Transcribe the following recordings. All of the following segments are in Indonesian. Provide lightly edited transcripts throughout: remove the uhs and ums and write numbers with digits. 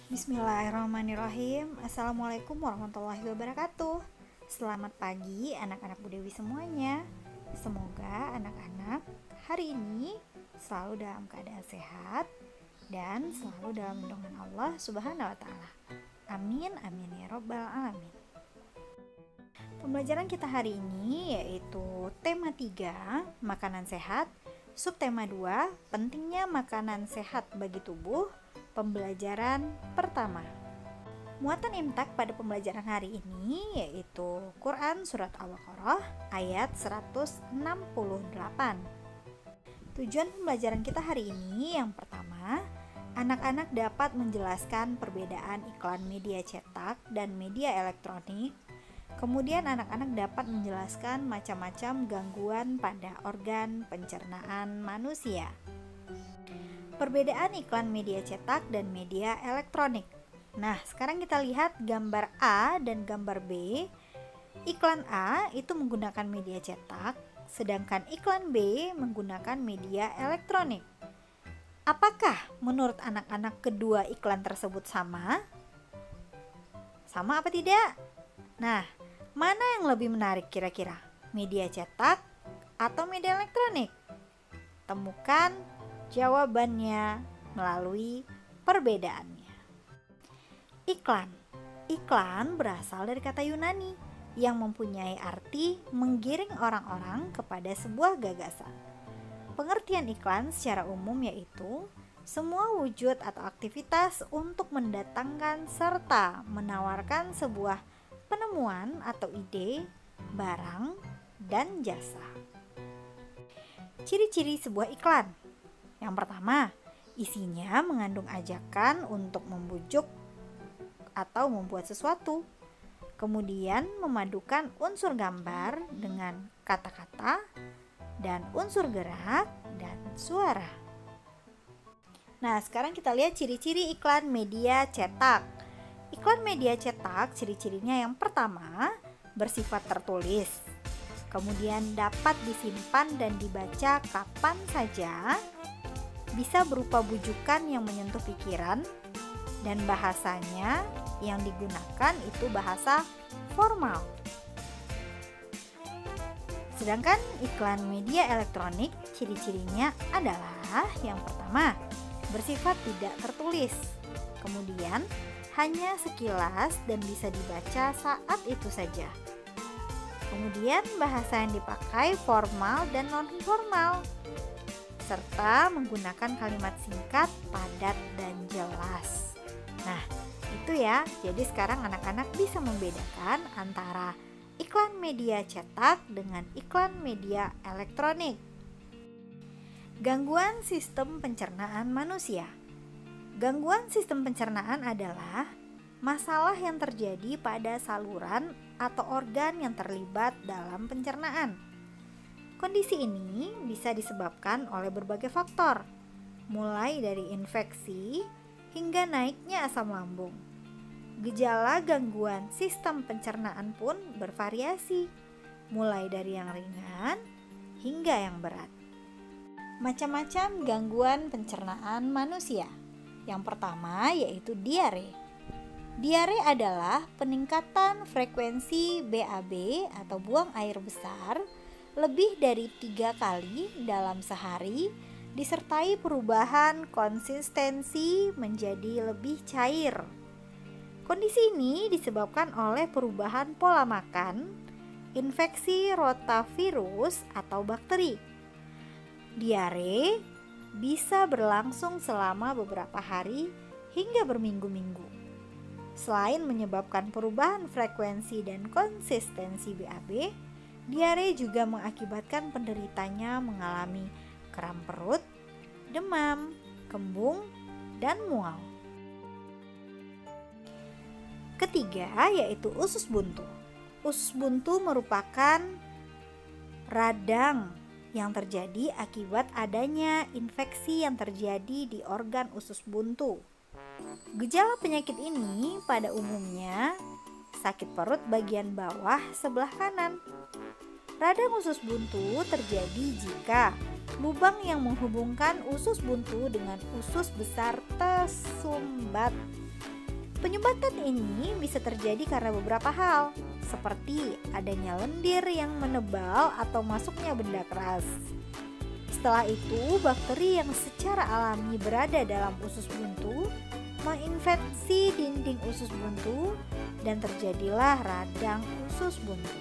Bismillahirrahmanirrahim. Assalamualaikum warahmatullahi wabarakatuh. Selamat pagi anak-anak Bu Dewi semuanya. Semoga anak-anak hari ini selalu dalam keadaan sehat dan selalu dalam lindungan Allah Subhanahu wa taala. Amin amin ya rabbal alamin. Pembelajaran kita hari ini yaitu tema 3, makanan sehat, subtema 2, pentingnya makanan sehat bagi tubuh. Pembelajaran pertama. Muatan imtak pada pembelajaran hari ini yaitu Quran Surat Al-Baqarah ayat 168. Tujuan pembelajaran kita hari ini yang pertama, anak-anak dapat menjelaskan perbedaan iklan media cetak dan media elektronik. Kemudian anak-anak dapat menjelaskan macam-macam gangguan pada organ pencernaan manusia. Perbedaan iklan media cetak dan media elektronik. Nah, sekarang kita lihat gambar A dan gambar B. Iklan A itu menggunakan media cetak, sedangkan iklan B menggunakan media elektronik. Apakah menurut anak-anak kedua iklan tersebut sama? Sama apa tidak? Nah, mana yang lebih menarik kira-kira? Media cetak atau media elektronik? Temukan jawabannya melalui perbedaannya. Iklan. Iklan berasal dari kata Yunani yang mempunyai arti menggiring orang-orang kepada sebuah gagasan. Pengertian iklan secara umum yaitu semua wujud atau aktivitas untuk mendatangkan serta menawarkan sebuah penemuan atau ide, barang, dan jasa. Ciri-ciri sebuah iklan. Yang pertama, isinya mengandung ajakan untuk membujuk atau membuat sesuatu. Kemudian memadukan unsur gambar dengan kata-kata dan unsur gerak dan suara. Nah, sekarang kita lihat ciri-ciri iklan media cetak. Iklan media cetak, ciri-cirinya yang pertama, bersifat tertulis. Kemudian dapat disimpan dan dibaca kapan saja. Bisa berupa bujukan yang menyentuh pikiran, dan bahasanya yang digunakan itu bahasa formal. Sedangkan iklan media elektronik, ciri-cirinya adalah yang pertama, bersifat tidak tertulis. Kemudian hanya sekilas dan bisa dibaca saat itu saja. Kemudian bahasa yang dipakai formal dan non-formal, serta menggunakan kalimat singkat, padat, dan jelas. Nah, itu ya. Jadi sekarang anak-anak bisa membedakan antara iklan media cetak dengan iklan media elektronik. Gangguan sistem pencernaan manusia. Gangguan sistem pencernaan adalah masalah yang terjadi pada saluran atau organ yang terlibat dalam pencernaan. Kondisi ini bisa disebabkan oleh berbagai faktor, mulai dari infeksi hingga naiknya asam lambung. Gejala gangguan sistem pencernaan pun bervariasi, mulai dari yang ringan hingga yang berat. Macam-macam gangguan pencernaan manusia. Yang pertama yaitu diare. Diare adalah peningkatan frekuensi BAB atau buang air besar lebih dari 3 kali dalam sehari, disertai perubahan konsistensi menjadi lebih cair. Kondisi ini disebabkan oleh perubahan pola makan, infeksi rotavirus atau bakteri. Diare bisa berlangsung selama beberapa hari hingga berminggu-minggu. Selain menyebabkan perubahan frekuensi dan konsistensi BAB, diare juga mengakibatkan penderitanya mengalami kram perut, demam, kembung, dan mual. Ketiga yaitu usus buntu. Usus buntu merupakan radang yang terjadi akibat adanya infeksi yang terjadi di organ usus buntu. Gejala penyakit ini pada umumnya sakit perut bagian bawah sebelah kanan. Radang usus buntu terjadi jika lubang yang menghubungkan usus buntu dengan usus besar tersumbat Penyumbatan ini bisa terjadi karena beberapa hal, seperti adanya lendir yang menebal atau masuknya benda keras. Setelah itu, bakteri yang secara alami berada dalam usus buntu menginfeksi dinding usus buntu dan terjadilah radang usus buntu.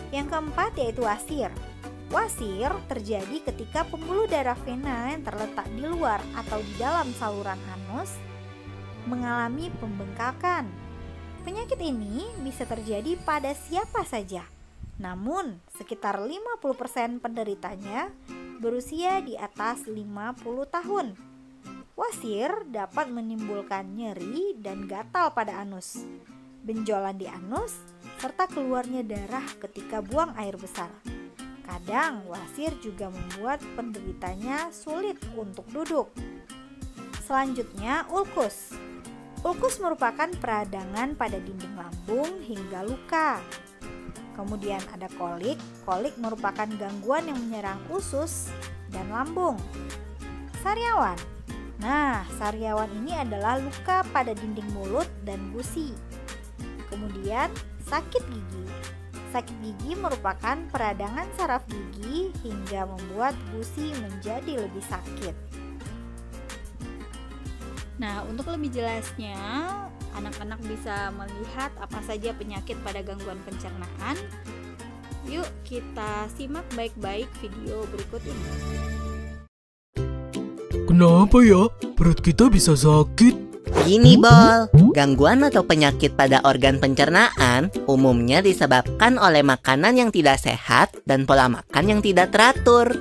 Yang keempat yaitu wasir. Wasir terjadi ketika pembuluh darah vena yang terletak di luar atau di dalam saluran anus mengalami pembengkakan. Penyakit ini bisa terjadi pada siapa saja. Namun, sekitar 50% penderitanya berusia di atas 50 tahun. Wasir dapat menimbulkan nyeri dan gatal pada anus, benjolan di anus, serta keluarnya darah ketika buang air besar. Kadang wasir juga membuat penderitanya sulit untuk duduk. Selanjutnya, ulkus. Ulkus merupakan peradangan pada dinding lambung hingga luka. Kemudian ada kolik. Kolik merupakan gangguan yang menyerang usus dan lambung. Sariawan. Nah, sariawan ini adalah luka pada dinding mulut dan gusi. Kemudian sakit gigi. Sakit gigi merupakan peradangan saraf gigi hingga membuat gusi menjadi lebih sakit. Nah, untuk lebih jelasnya, anak-anak bisa melihat apa saja penyakit pada gangguan pencernaan. Yuk kita simak baik-baik video berikut ini. Kenapa ya perut kita bisa sakit? Gini Bol, gangguan atau penyakit pada organ pencernaan umumnya disebabkan oleh makanan yang tidak sehat dan pola makan yang tidak teratur.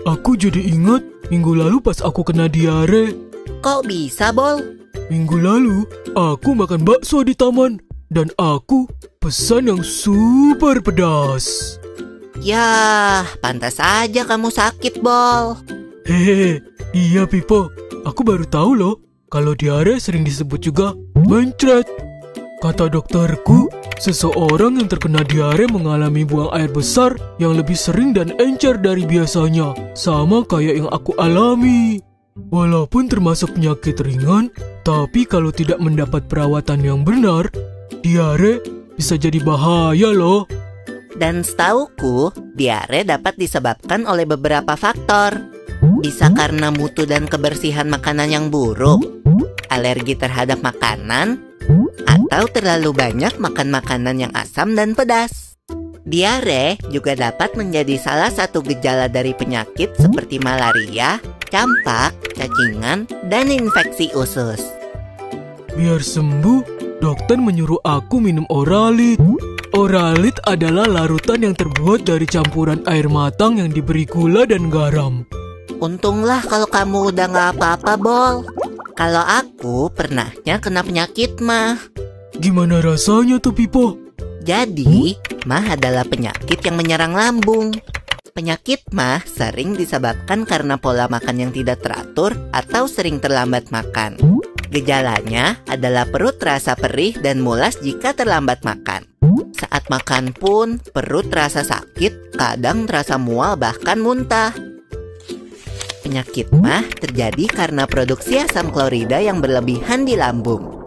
Aku jadi ingat minggu lalu pas aku kena diare. Kok bisa Bol? Minggu lalu aku makan bakso di taman dan aku pesan yang super pedas. Yah, pantas aja kamu sakit Bol. Hehehe, iya Pipo, aku baru tahu loh kalau diare sering disebut juga mencret. Kata dokterku, seseorang yang terkena diare mengalami buang air besar yang lebih sering dan encer dari biasanya, sama kayak yang aku alami. Walaupun termasuk penyakit ringan, tapi kalau tidak mendapat perawatan yang benar, diare bisa jadi bahaya loh. Dan setauku, diare dapat disebabkan oleh beberapa faktor. Bisa karena mutu dan kebersihan makanan yang buruk, alergi terhadap makanan, atau terlalu banyak makan makanan yang asam dan pedas. Diare juga dapat menjadi salah satu gejala dari penyakit seperti malaria, campak, cacingan, dan infeksi usus. Biar sembuh, dokter menyuruh aku minum Oralit. Oralit adalah larutan yang terbuat dari campuran air matang yang diberi gula dan garam. Untunglah kalau kamu udah gak apa-apa, Bol. Kalau aku pernahnya kena penyakit mah. Gimana rasanya tuh, Pipo? Jadi, mah adalah penyakit yang menyerang lambung. Penyakit mah sering disebabkan karena pola makan yang tidak teratur atau sering terlambat makan. Gejalanya adalah perut terasa perih dan mulas jika terlambat makan. Saat makan pun, perut terasa sakit, kadang terasa mual bahkan muntah. Penyakit mah terjadi karena produksi asam klorida yang berlebihan di lambung.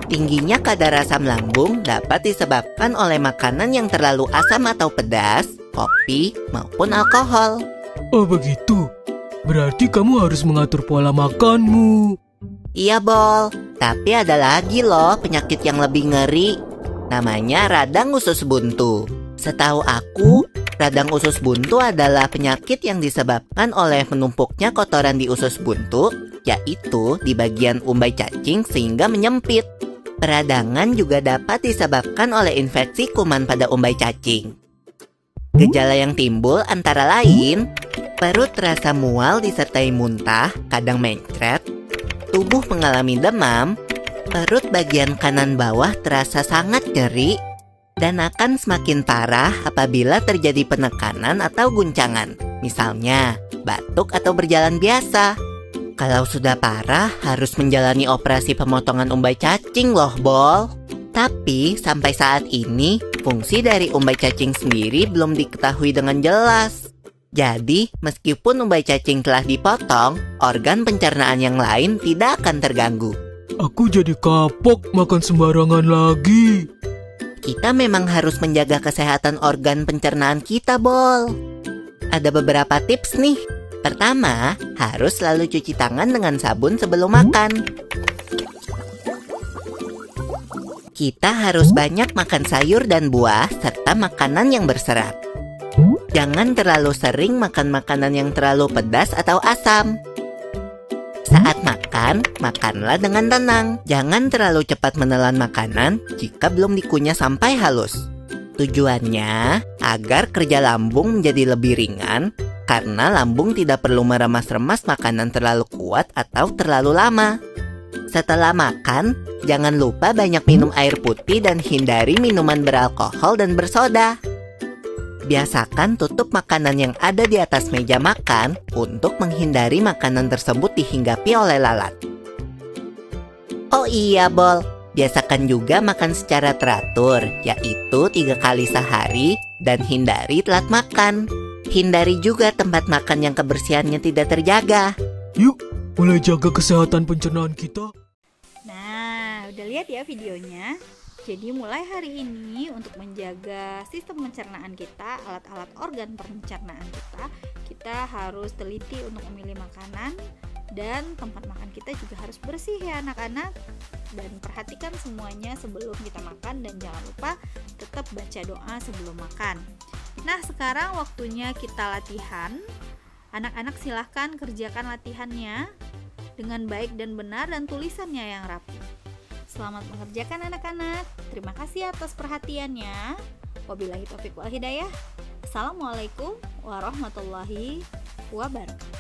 Tingginya kadar asam lambung dapat disebabkan oleh makanan yang terlalu asam atau pedas, kopi, maupun alkohol. Oh begitu, berarti kamu harus mengatur pola makanmu. Iya Bol, tapi ada lagi loh penyakit yang lebih ngeri. Namanya radang usus buntu. Setahu aku, radang usus buntu adalah penyakit yang disebabkan oleh menumpuknya kotoran di usus buntu, yaitu di bagian umbai cacing sehingga menyempit. Peradangan juga dapat disebabkan oleh infeksi kuman pada umbai cacing. Gejala yang timbul antara lain, perut terasa mual disertai muntah, kadang mencret, tubuh mengalami demam, perut bagian kanan bawah terasa sangat nyeri, dan akan semakin parah apabila terjadi penekanan atau guncangan, misalnya batuk atau berjalan biasa. Kalau sudah parah, harus menjalani operasi pemotongan umbai cacing loh, Bol. Tapi sampai saat ini, fungsi dari umbai cacing sendiri belum diketahui dengan jelas. Jadi, meskipun umbai cacing telah dipotong, organ pencernaan yang lain tidak akan terganggu. Aku jadi kapok makan sembarangan lagi. Kita memang harus menjaga kesehatan organ pencernaan kita, Bol. Ada beberapa tips nih. Pertama, harus selalu cuci tangan dengan sabun sebelum makan. Kita harus banyak makan sayur dan buah serta makanan yang berserat. Jangan terlalu sering makan makanan yang terlalu pedas atau asam. Saat makan, makanlah dengan tenang. Jangan terlalu cepat menelan makanan jika belum dikunyah sampai halus. Tujuannya agar kerja lambung menjadi lebih ringan, karena lambung tidak perlu meremas-remas makanan terlalu kuat atau terlalu lama. Setelah makan, jangan lupa banyak minum air putih dan hindari minuman beralkohol dan bersoda. Biasakan tutup makanan yang ada di atas meja makan untuk menghindari makanan tersebut dihinggapi oleh lalat. Oh iya, Bol, biasakan juga makan secara teratur, yaitu 3 kali sehari dan hindari telat makan. Hindari juga tempat makan yang kebersihannya tidak terjaga. Yuk, mulai jaga kesehatan pencernaan kita. Nah, udah lihat ya videonya? Jadi mulai hari ini untuk menjaga sistem pencernaan kita, alat-alat organ pencernaan kita harus teliti untuk memilih makanan, dan tempat makan kita juga harus bersih ya anak-anak. Dan perhatikan semuanya sebelum kita makan, dan jangan lupa tetap baca doa sebelum makan. Nah, sekarang waktunya kita latihan. Anak-anak silahkan kerjakan latihannya dengan baik dan benar dan tulisannya yang rapi. Selamat mengerjakan anak-anak. Terima kasih atas perhatiannya. Wabillahi taufiq wal hidayah. Assalamualaikum warahmatullahi wabarakatuh.